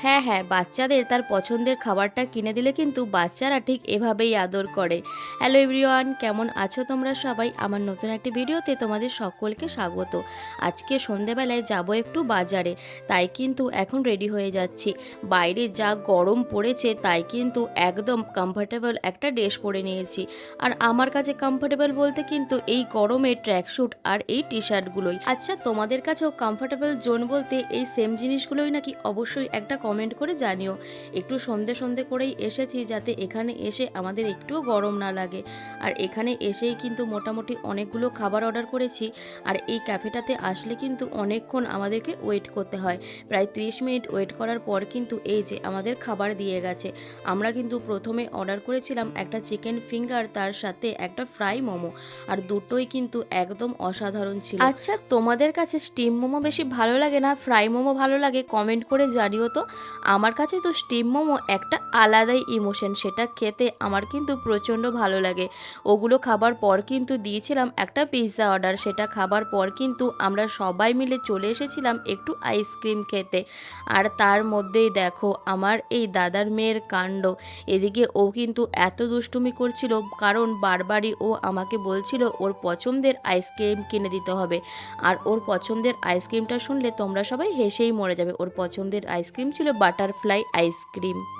হ্যাঁ হ্যাঁ, বাচ্চাদের তার পছন্দের খাবারটা কিনে দিলে কিন্তু বাচ্চারা ঠিক এভাবেই আদর করে। হ্যালো এভরিওয়ান, কেমন আছো তোমরা সবাই? আমার নতুন একটি ভিডিওতে তোমাদের সকলকে স্বাগত। আজকে সন্ধেবেলায় যাব একটু বাজারে, তাই কিন্তু এখন রেডি হয়ে যাচ্ছি। বাইরে যা গরম পড়েছে তাই কিন্তু একদম কমফর্টেবল একটা ড্রেস পরে নিয়েছি। আর আমার কাছে কমফর্টেবল বলতে কিন্তু এই গরমে ট্র্যাকস্যুট আর এই টি শার্টগুলোই। আচ্ছা, তোমাদের কাছেও কমফর্টেবল জোন বলতে এই সেম জিনিসগুলোই নাকি? অবশ্যই একটা কমেন্ট করে জানিও। একটু সন্ধে সন্ধে করেই এসেছি যাতে এখানে এসে আমাদের একটুও গরম না লাগে। আর এখানে এসেই কিন্তু মোটামুটি অনেকগুলো খাবার অর্ডার করেছি। আর এই ক্যাফেটাতে আসলে কিন্তু অনেকক্ষণ আমাদেরকে ওয়েট করতে হয়, প্রায় 30 মিনিট ওয়েট করার পর কিন্তু এই যে আমাদের খাবার দিয়ে গেছে। আমরা কিন্তু প্রথমে অর্ডার করেছিলাম একটা চিকেন ফিঙ্গার, তার সাথে একটা ফ্রাই মোমো, আর দুটোই কিন্তু একদম অসাধারণ ছিল। আচ্ছা, তোমাদের কাছে স্টিম মোমো বেশি ভালো লাগে না ফ্রাই মোমো ভালো লাগে? কমেন্ট করে জানিও তো। আমার কাছে তো স্টিম মোমো একটা আলাদাই ইমোশন, সেটা খেতে আমার কিন্তু প্রচণ্ড ভালো লাগে। ওগুলো খাবার পর কিন্তু দিয়েছিলাম একটা পিৎজা অর্ডার, সেটা খাবার পর কিন্তু আমরা সবাই মিলে চলে এসেছিলাম একটু আইসক্রিম খেতে। আর তার মধ্যেই দেখো আমার এই দাদার মেয়ের কাণ্ড। এদিকে ও কিন্তু এত দুষ্টুমি করছিল, কারণ বারবারই ও আমাকে বলছিল ওর পছন্দের আইসক্রিম কিনে দিতে হবে। আর ওর পছন্দের আইসক্রিমটা শুনলে তোমরা সবাই হেসেই মরে যাবে। ওর পছন্দের আইসক্রিম ছিল বাটারফ্লাই আইসক্রিম।